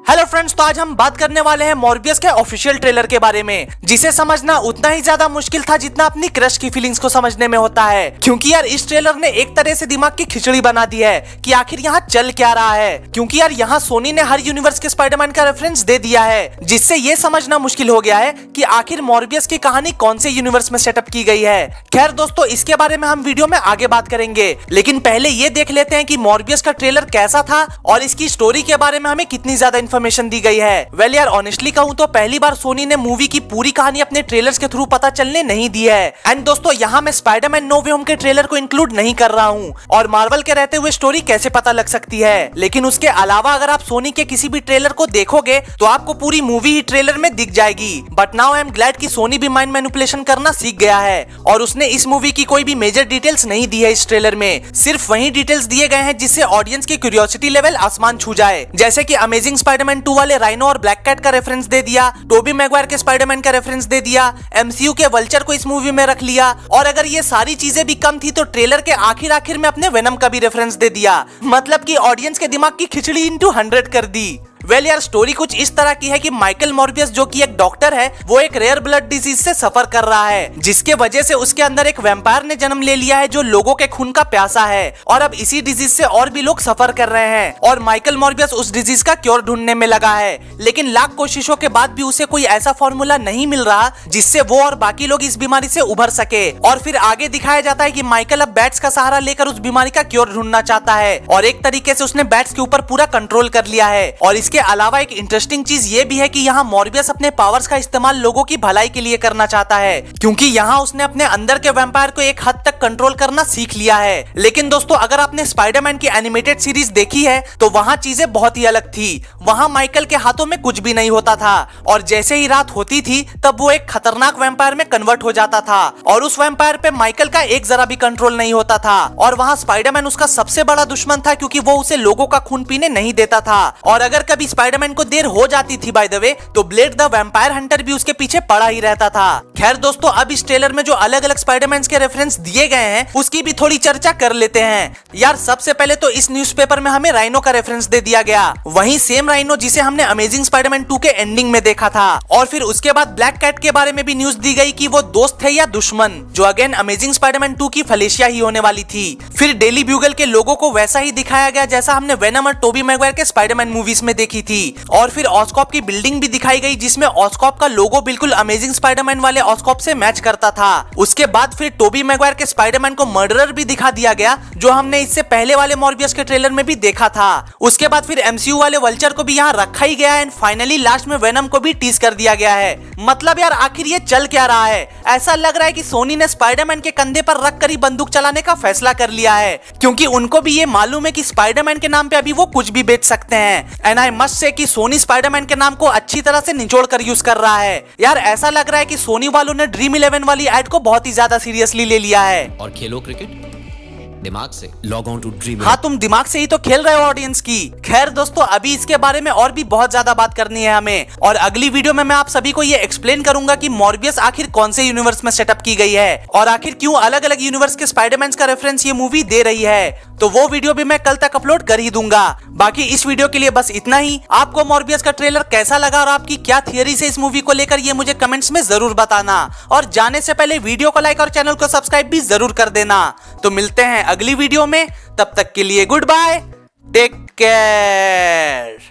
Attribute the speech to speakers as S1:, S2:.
S1: Hello friends, तो आज हम बात करने वाले हैं मॉर्बियस के ऑफिशियल ट्रेलर के बारे में, जिसे समझना उतना ही ज्यादा मुश्किल था जितना अपनी क्रश की फीलिंग्स को समझने में होता है। क्योंकि यार इस ट्रेलर ने एक तरह से दिमाग की खिचड़ी बना दी है कि आखिर यहाँ चल क्या रहा है। क्योंकि यार यहाँ सोनी ने हर यूनिवर्स के स्पाइडरमैन का रेफरेंस दे दिया है, जिससे ये समझना मुश्किल हो गया है कि आखिर मॉर्बियस की कहानी कौन से यूनिवर्स में सेटअप की गई है। खैर दोस्तों, इसके बारे में हम वीडियो में आगे बात करेंगे, लेकिन पहले ये देख लेते हैं कि मॉर्बियस का ट्रेलर कैसा था और इसकी स्टोरी के बारे में हमें कितनी ज्यादा इन्फॉर्मेशन दी गई है। वेल यार ऑनेस्टली कहूं तो पहली बार सोनी ने मूवी की पूरी कहानी अपने ट्रेलर्स के थ्रू पता चलने नहीं दी है। एंड दोस्तों, यहाँ मैं स्पाइडरमैन नो वे होम के ट्रेलर को इंक्लूड नहीं कर रहा हूँ और मार्वल के रहते हुए स्टोरी कैसे पता लग सकती है। लेकिन उसके अलावा अगर आप सोनी के किसी भी ट्रेलर को देखोगे तो आपको पूरी मूवी ही ट्रेलर में दिख जाएगी। But now I am glad कि सोनी भी माइंड मैनिपुलेशन करना सीख गया है और उसने इस मूवी की कोई भी मेजर डिटेल्स नहीं दी है इस ट्रेलर में। सिर्फ वही डिटेल्स दिए गए हैं जिससे ऑडियंस की क्यूरियोसिटी लेवल आसमान छू जाए, जैसे कि अमेजिंग स्पाइडरमैन 2 वाले राइनो और ब्लैक कैट का रेफरेंस दे दिया, टोबी मैगवायर के स्पाइडरमैन का रेफरेंस दे दिया, एमसीयू के वल्चर को इस मूवी में रख लिया। और अगर ये सारी चीजें भी कम थी तो ट्रेलर के आखिर में अपने वेनम का भी रेफरेंस दे दिया। मतलब कि ऑडियंस के दिमाग की खिचड़ी इंटू 100 कर दी। वेल यार स्टोरी कुछ इस तरह की है कि माइकल मॉर्बियस जो कि एक डॉक्टर है, वो एक रेयर ब्लड डिजीज से सफर कर रहा है, जिसके वजह से उसके अंदर एक वैम्पायर ने जन्म ले लिया है जो लोगों के खून का प्यासा है। और अब इसी डिजीज से और भी लोग सफर कर रहे हैं और माइकल मॉर्बियस उस डिजीज का क्योर ढूंढने में लगा है। लेकिन लाख कोशिशों के बाद भी उसे कोई ऐसा फॉर्मूला नहीं मिल रहा जिससे वो और बाकी लोग इस बीमारी से उभर सके। और फिर आगे दिखाया जाता है कि माइकल अब बैट्स का सहारा लेकर उस बीमारी का क्योर ढूंढना चाहता है और एक तरीके से उसने बैट्स के ऊपर पूरा कंट्रोल कर लिया है। और इसके अलावा एक इंटरेस्टिंग चीज ये भी है कि यहाँ मॉर्बियस अपने पावर्स का इस्तेमाल लोगों की भलाई के लिए करना चाहता है, क्योंकि यहाँ उसने अपने अंदर के वैम्पायर को एक हद तक कंट्रोल करना सीख लिया है। लेकिन दोस्तों, अगर आपने स्पाइडरमैन की एनिमेटेड सीरीज देखी है तो वहाँ चीजें बहुत ही अलग थी। वहाँ माइकल के हाथों में कुछ भी नहीं होता था और जैसे ही रात होती थी तब वो एक खतरनाक वैम्पायर में कन्वर्ट हो जाता था और उस वैम्पायर पे माइकल का एक जरा भी कंट्रोल नहीं होता था। और वहाँ स्पाइडरमैन उसका सबसे बड़ा दुश्मन था, क्योंकि वो उसे लोगों का खून पीने नहीं देता था। और अगर कभी स्पाइडरमैन को देर हो जाती थी बाय द वे, तो ब्लेड द वैम्पायर हंटर भी उसके पीछे पड़ा ही रहता था। खैर दोस्तों, अब इस ट्रेलर में जो अलग अलग स्पाइडरमैन के रेफरेंस दिए गए हैं उसकी भी थोड़ी चर्चा कर लेते हैं। यार सबसे पहले तो इस न्यूज़पेपर में हमें राइनो का रेफरेंस दे दिया गया, वही सेम राइनो जिसे हमने अमेजिंग स्पाइडरमैन 2 के एंडिंग में देखा था। और फिर उसके बाद ब्लैक कैट के बारे में भी न्यूज दी गई कि वो दोस्त है या दुश्मन, जो अगेन अमेजिंग स्पाइडरमैन 2 की फलेशिया ही होने वाली थी। फिर डेली ब्यूगल के लोगों को वैसा ही दिखाया गया जैसा हमने वेनम और टोबी मैगवायर के स्पाइडरमैन मूवीज में देखी थी। और फिर ऑस्कॉप की बिल्डिंग भी दिखाई गई जिसमें ऑस्कॉप का लोगो बिल्कुल अमेजिंग स्पाइडरमैन वाले ऑस्कॉप से मैच करता था। उसके बाद फिर टोबी मैगवायर के स्पाइडरमैन को मर्डरर भी दिखा दिया गया, जो हमने इससे पहले वाले मॉर्बियस के ट्रेलर में भी देखा था। उसके बाद फिर एमसीयू वाले वल्चर को भी यहाँ रखा ही गया है एंड फाइनली लास्ट में वेनम को भी टीज कर दिया गया है। मतलब यार आखिर ये चल क्या रहा है? ऐसा लग रहा है कि सोनी ने स्पाइडरमैन के कंधे पर रख कर ही बंदूक चलाने का फैसला कर लिया है, क्योंकि उनको भी ये मालूम है कि स्पाइडरमैन के नाम पे अभी वो कुछ भी बेच सकते हैं। एंड आई मस्ट से कि सोनी स्पाइडरमैन के नाम को अच्छी तरह से निचोड़ कर यूज कर रहा है। यार ऐसा लग रहा है कि सोनी वालों ने ड्रीम 11 वाली एड को बहुत ही ज्यादा सीरियसली ले लिया है।
S2: और खेलो क्रिकेट दिमाग से, लॉग ऑन टू ड्रीम।
S1: हाँ, तुम दिमाग से ही तो खेल रहे हो ऑडियंस की। खैर दोस्तों, अभी इसके बारे में और भी बहुत ज्यादा बात करनी है हमें, और अगली वीडियो में मैं आप सभी को ये एक्सप्लेन करूंगा कि मॉर्बियस आखिर कौन से यूनिवर्स में सेटअप की गई है और आखिर क्यों अलग अलग यूनिवर्स के स्पाइडरमैन का रेफरेंस ये मूवी दे रही है। तो वो वीडियो भी मैं कल तक अपलोड कर ही दूंगा। बाकी इस वीडियो के लिए बस इतना ही। आपको मॉर्बियस का ट्रेलर कैसा लगा और आपकी क्या थियरी है इस मूवी को लेकर, ये मुझे कमेंट्स में जरूर बताना। और जाने से पहले वीडियो को लाइक और चैनल को सब्सक्राइब भी जरूर कर देना। तो मिलते हैं अगली वीडियो में, तब तक के लिए गुड बाय, टेक केयर।